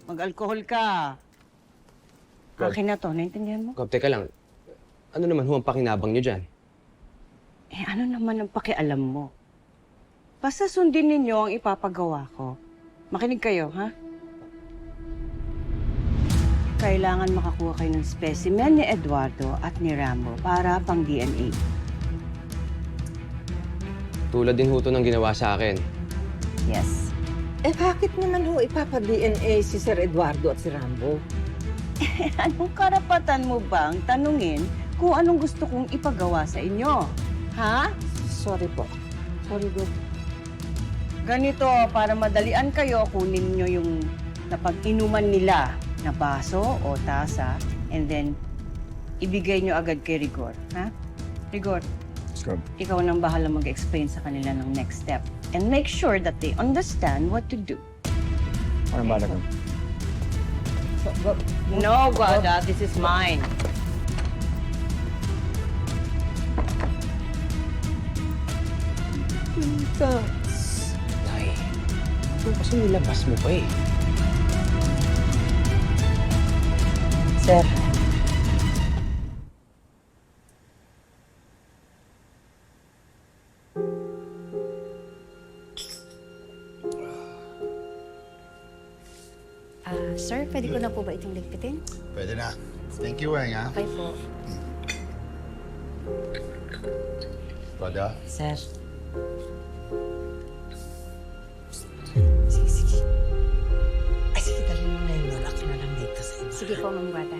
Mag-alcohol ka. Rob. Akin na to, naintindihan mo? Rob, teka lang. Ano naman ho ang pakinabang niyo dyan? Eh, ano naman ang pakialam mo? Basta sundin ninyo ang ipapagawa ko. Makinig kayo, ha? Kailangan makakuha kayo ng specimen ni Eduardo at ni Rambo para pang DNA. Tulad din ho to ng ginawa sa akin. Yes. Eh bakit naman ho ipapa-DNA si Sir Eduardo at si Rambo? Anong karapatan mo bang tanungin kung anong gusto kong ipagawa sa inyo? Ha? Sorry po. Sorry po. Ganito, para madalian kayo, kunin nyo yung napag-inuman nila na baso o tasa and then ibigay nyo agad kay Rigor. Ha? Rigor, ikaw nang bahala mag-explain sa kanila ng next step and make sure that they understand what to do. Ano ba na? No, Guada, this is mine. Nay, ito kasi nilabas mo pa eh. Sir. Sir, pwede ko na po ba itong ligpitin? Pwede na. Thank you, Weng, ha? Okay po. Brother. Sir. Sige. Ay, sige, dali mo na yung lock na lang dito sa iba. Sige po, Ma'am Guada.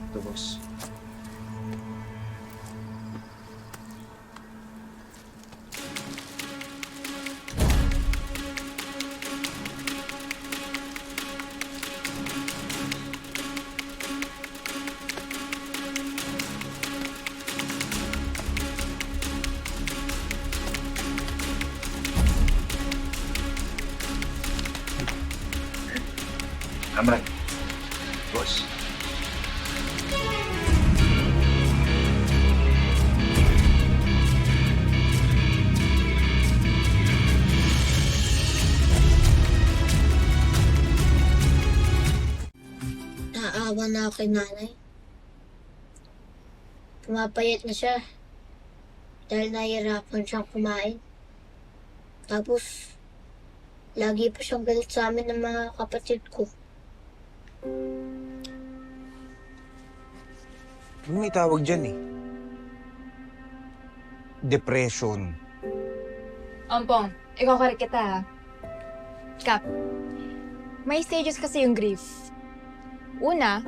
Ito, boss. Kamran. Boss. Naawa na ako kay nanay. Pumapayat na siya dahil nahihirapan siyang kumain. Tapos, lagi pa siyang galit sa amin ng mga kapatid ko. Ano may tawag dyan eh? Depression. Ompong, ikaw correct kita ha. Kap, may stages kasi yung grief. Una,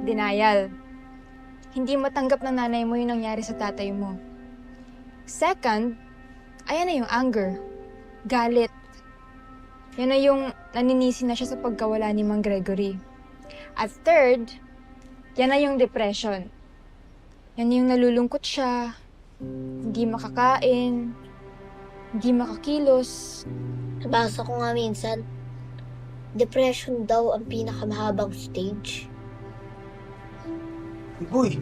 denial. hindi matanggap ng nanay mo yung nangyari sa tatay mo. Second, ayan na yung anger, galit. Yan na yung naninisi na siya sa pagkawala ni Mang Gregory. At third, yan na yung depression. Yan yung nalulungkot siya, hindi makakain, hindi makakilos. Nabasa ko nga minsan, depression daw ang pinakamahabang stage. Boy,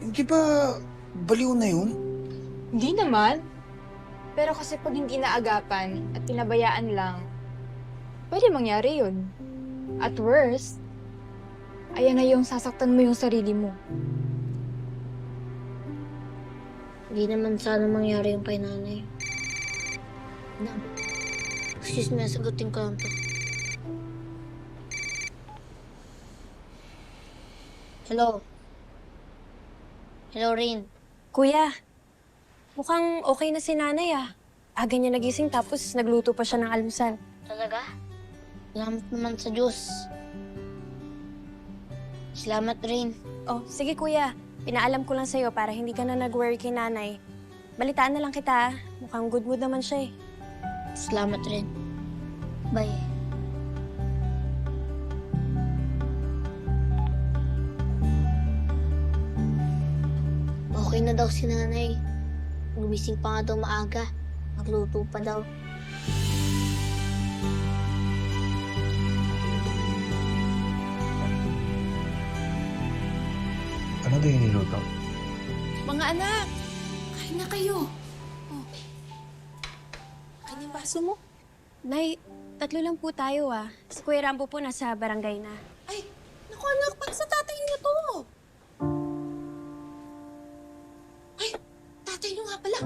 hindi ba baliw na yun? Hindi naman. Pero kasi pag hindi naagapan at pinabayaan lang, pwede mangyari yun. At worst, ayan na yung sasaktan mo yung sarili mo. Hindi naman sana mangyari yung kay nanay. Excuse me, sagutin ko lang to. Hello? Hello, Rin. Kuya, mukhang okay na si nanay ah. Aga niya nagising tapos nagluto pa siya ng almusal. Talaga? Salamat naman sa Diyos. Salamat, Rin. Oh, sige kuya. Pinaalam ko lang sa'yo para hindi ka na nag-worry kay nanay. Balitaan na lang kita ah. Mukhang good mood naman siya eh. Salamat, Rin. Bye. Okay na daw si nanay. Gumising pa nga daw maaga. Nagluto pa daw. Ano ba yung niluto? Mga anak, kain na kayo. Oh. Kain yung baso mo. Nay, 3 lang po tayo ah. Si Kuya Rambo po nasa barangay na. Ay, naku anak, para sa tatay niyo to. Ay, tatay niyo nga pala.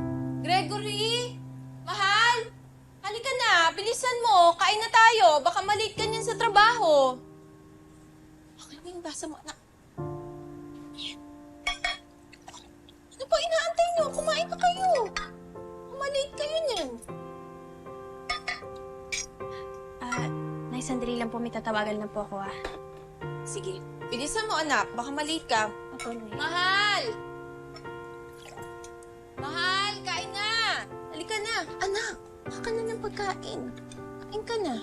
Gregory! Mahal! Halika na, bilisan mo. Kain na tayo. Baka malate ka niyan sa trabaho. Okay mo yung basa mo, anak. Ano pa inaantay niyo? Kumain na kayo. Malate kayo niyan. Nay, sandali lang po. May tatawagan lang po ako ah. Sige, bilisan mo anak. Baka malate ka. Ako, Nay. Mahal! Mahal, kain na! Halika na. Anak, baka na ng pagkain. Kain ka na.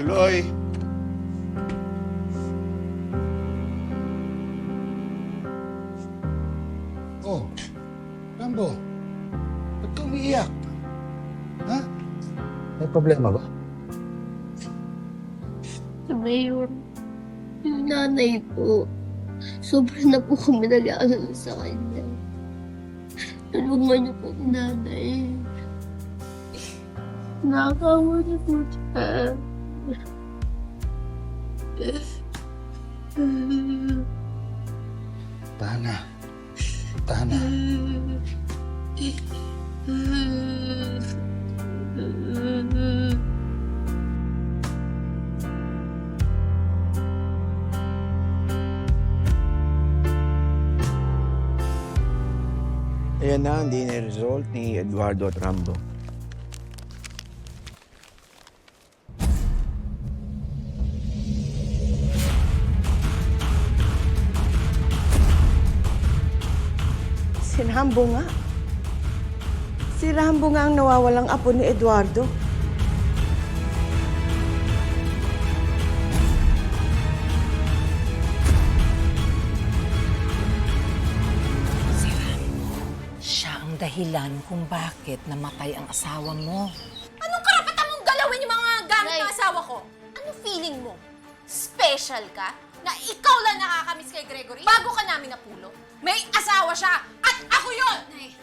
Tuloy! Oh, Rambo. Ba't ka umiiyak? Ha? May problema ba? Mayor, yung nanay po, sobrang na po kami nag-aalala sa kanya. Tulungan niyo po yung nanay. Nakakawa niyo po siya. Tahan na. Ayan na ang dinner result ni Eduardo at Rambo. Si Rambo nga. Si Rambo nga ang nawawalang apo ni Eduardo. Siya ang dahilan kung bakit namatay ang asawa mo. Anong karapatan mong galawin yung mga gamit Nay. ng asawa ko? Anong feeling mo? Special ka? Na ikaw lang nakakamiss kay Gregory? Bago ka namin napulo, may asawa siya at ako yun! Nay.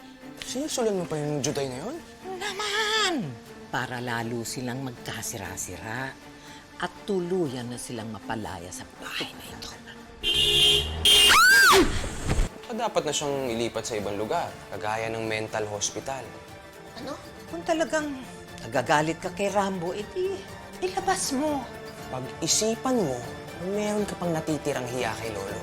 Sinusulan mo pa yung jutay na yun? Naman! Para lalo silang magkasira-sira at tuluyan na silang mapalaya sa bahay na ito. Dapat na siyang ilipat sa ibang lugar, kagaya ng mental hospital. Ano? Kung talagang nagagalit ka kay Rambo, edi ilabas mo. Pag-isipan mo, meron ka pang natitirang hiya kay Lolo.